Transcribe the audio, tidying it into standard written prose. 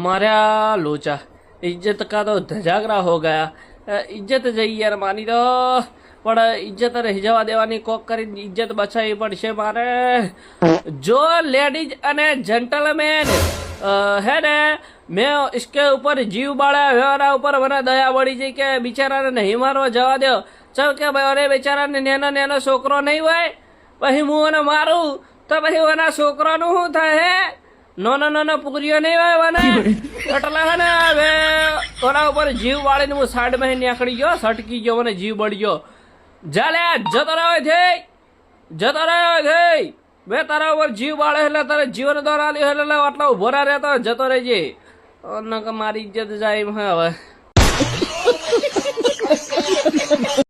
मारा लोचा इज्जत का तो धजागरा हो गया। इज्जत जई यार मानी दो पण इज्जत रही जवा देवानी कोक करी इज्जत बचावी पड़शे मारे। जो लेडीज अने जेंटलमैन है ने मैं इसके ऊपर जीव बाळा व्यवहार ऊपर मने दया वળી जई के बिचारा ने नहीं मारवा जवा दो। चल के भाई अरे बेचारा ने नेनो नेनो छोकरो नहीं होय पही हूँ એને મારું તો પછી એના છોકરાનું શું થાય હે? નાનો નાનો પુરીઓ નહીં હોય મને એટલે હે ને હવે ઓના ઉપર જીવ વાળીને હું સાઈડ માં નીકળી ગયો, સટકી ગયો, મને જીવ બળી ગયો। જાલે જતો રહ્યો થઈ બે તારા ઉપર જીવ વાળે એટલે તારે જીવન દ્વારા આલ્યો એટલે આટલા ઉભો રહેતો જતો રહેજે મારી ઇજ્જત જાય હવે।